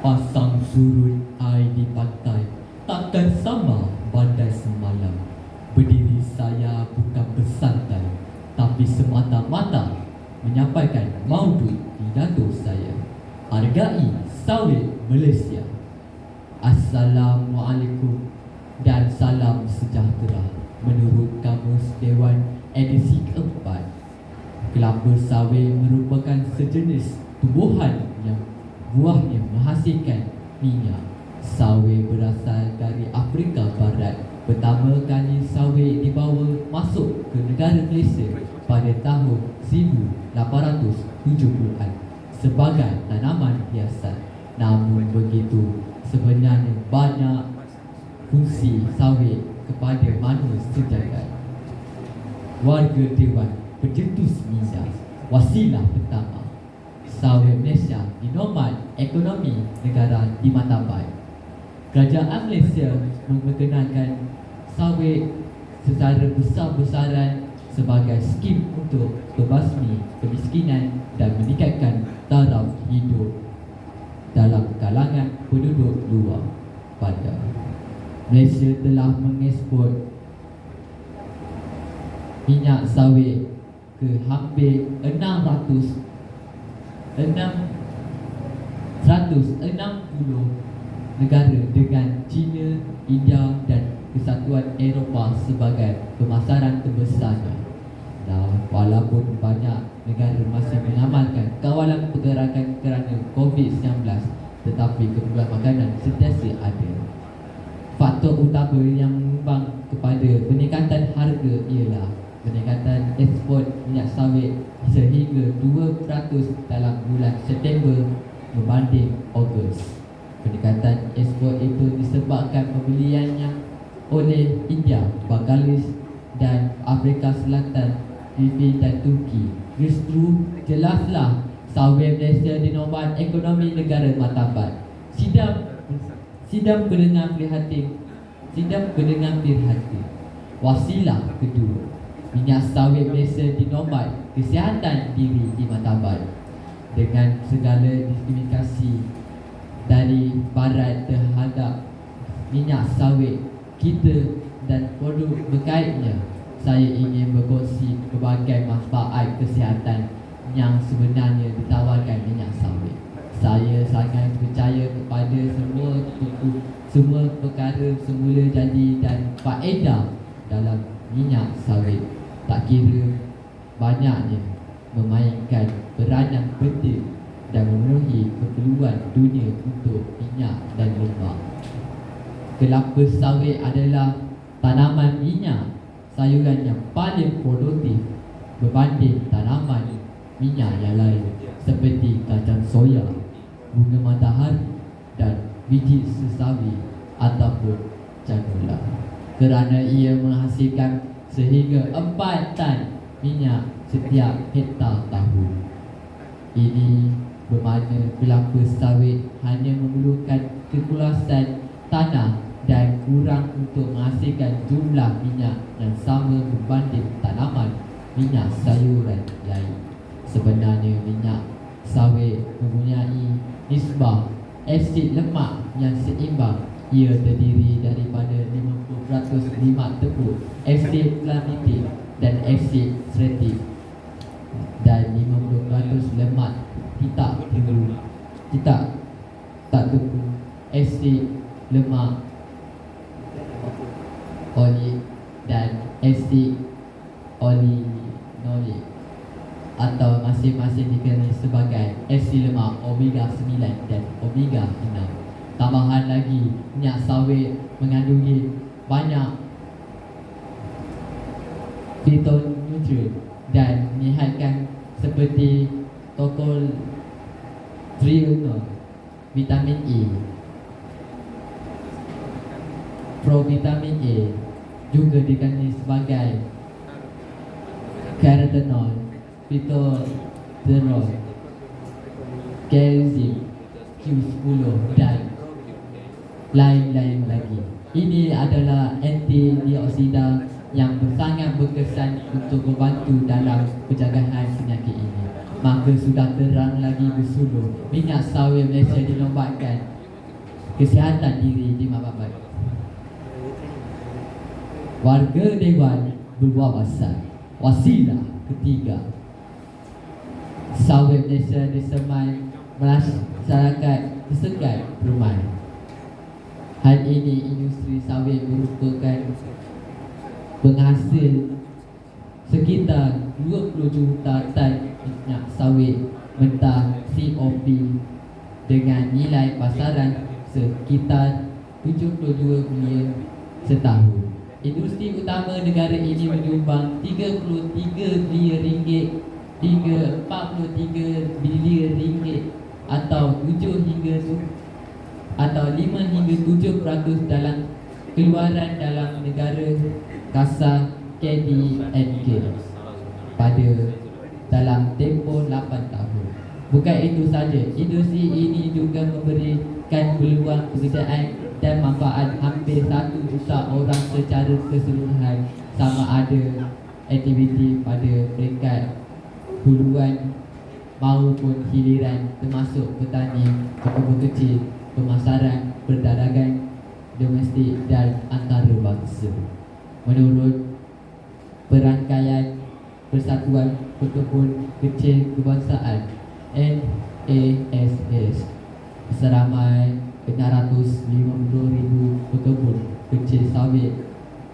Pasang surut air di pantai, takkan sama badai semalam. Berdiri saya bukan bersantai, tapi semata-mata menyampaikan maudud pidato saya. Hargai sawit Malaysia. Assalamualaikum dan salam sejahtera. Menurut Kamus Dewan edisi keempat, kelapa sawit merupakan sejenis tumbuhan yang buahnya menghasilkan minyak. Sawit berasal dari Afrika Barat. Pertama kali sawit dibawa masuk ke negara Malaysia pada tahun 1870-an sebagai tanaman hiasan. Namun begitu, sebenarnya banyak fungsi sawit kepada manusia sejagat. Warga Dewan pencetus minyak. Wasilah pertama, sawit Malaysia dinomat ekonomi negara di mata baik. Kerajaan Malaysia memperkenalkan sawit secara besar-besaran sebagai skim untuk berbasmi kemiskinan dan meningkatkan taraf hidup dalam kalangan penduduk luar. Pada Malaysia telah mengekspor minyak sawit ke hampir 160 negara dengan China, India dan Kesatuan Eropah sebagai pemasaran terbesarnya. Walaupun banyak negara masih mengamalkan kawalan pergerakan kerana COVID-19, tetapi keperluan makanan sentiasa ada. Faktor utama yang menyumbang kepada peningkatan harga ialah peningkatan ekspor minyak sawit sehingga 2% dalam bulan September berbanding Ogos. Peningkatan ekspor itu disebabkan pembeliannya oleh India, Bangladesh dan Afrika Selatan, Filipina dan Turki. Justru jelaslah sawit Malaysia dinomat ekonomi negara martabat. Sidang pendengar prihatin. Wasilah kedua, minyak sawit Malaysia dinomat kesihatan diri di martabat. Dengan segala diskriminasi dari barat terhadap minyak sawit kita dan produk berkaitnya, saya ingin berkongsi pelbagai manfaat kesihatan yang sebenarnya ditawarkan minyak sawit. Saya sangat percaya kepada semua perkara semula jadi dan faedah dalam minyak sawit. Tak kira banyaknya memainkan peranan penting dan memenuhi keperluan dunia untuk minyak dan lemak. Kelapa sawit adalah tanaman minyak sayuran yang paling produktif berbanding tanaman minyak yang lain seperti kacang soya, bunga matahari dan biji sesawi ataupun canola, kerana ia menghasilkan sehingga 4 tan minyak setiap hektar tahun. Ini bermakna kelapa sawit hanya memerlukan kekulasan tanah dan kurang untuk menghasilkan jumlah minyak yang sama berbanding tanaman minyak sayuran lain. Sebenarnya minyak sawit mempunyai nisbah asid lemak yang seimbang. Ia terdiri daripada 50% lemak tepung, asid glamitik dan asid seretik, dan 50% lemak tak tepung, asid lemak olik dan asid olinoik, atau masing-masing dikenali sebagai asid lemak omega 9 dan omega 6. Tambahan lagi, minyak sawit mengandungi banyak fitonutrien dan menyihatkan seperti tocotrienol, vitamin E, provitamin A, juga dikenali sebagai carotenoid, phytosterol, calcium, Q10 dan lain-lain lagi. Ini adalah antioksida yang sangat berkesan untuk membantu dalam pencegahan penyakit ini. Maka sudah terang lagi bersuluh, minyak sawit Malaysia dinobatkan kesihatan diri di Mababat. Warga Dewan berwawasan. Wasilah ketiga, sawit Malaysia disemai masyarakat tersekat perumahan. Hal ini industri sawit merupakan penghasil sekitar 20 juta tan minyak sawit mentah COP dengan nilai pasaran sekitar 72 bilion setahun. Industri utama negara ini menyumbang 33 bilion ringgit hingga 43 bilion ringgit atau 5 hingga 7% dalam keluaran dalam negara kasar KDNK pada dalam tempoh 8 tahun. Bukan itu saja, industri ini juga memberikan peluang pekerjaan dan manfaat hampir 1 juta orang secara keseluruhan, sama ada aktiviti pada peringkat huluan maupun hiliran, termasuk petani, pekebun kecil, pemasaran, perdagangan domestik dan antarabangsa. Menurut Perangkaian Persatuan Pekebun Kecil Kebangsaan NASS, seramai 650,000 pekebun kecil sawit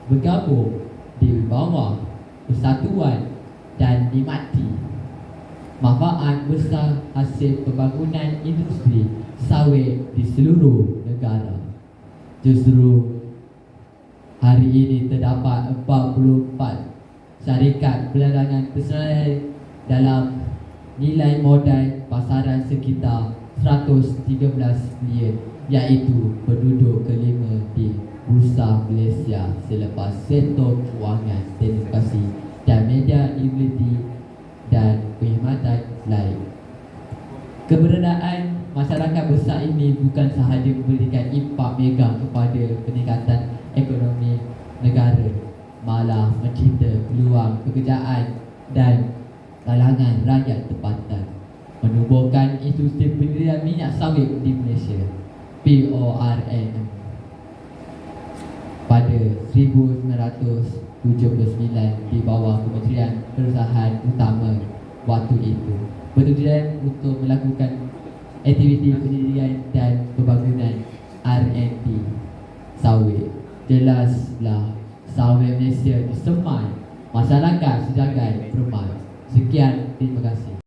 bergabung di bawah persatuan dan dimati manfaat besar hasil pembangunan industri sawit di seluruh negara. Justru hari ini terdapat 44 syarikat pelelangan persenayan dalam nilai modal pasaran sekitar 113 bilion, iaitu penduduk kelima di Bursa Malaysia selepas sektor kewangan, telekomunikasi dan media mobiliti dan perkhidmatan lain. Keberadaan masyarakat besar ini bukan sahaja memberikan impak mega kepada peningkatan ekonomi negara, malah mencipta peluang pekerjaan dan kalangan rakyat tempatan, menubuhkan industri pendirian minyak sawit di Malaysia PORN pada 1979 di bawah Kementerian Perusahaan Utama waktu itu, bertujuan untuk melakukan aktiviti pendirian dan pembangunan R&D sawit. Jelaslah sawit Malaysia disemai masyarakat sejagat perumahan. Sekian, terima kasih.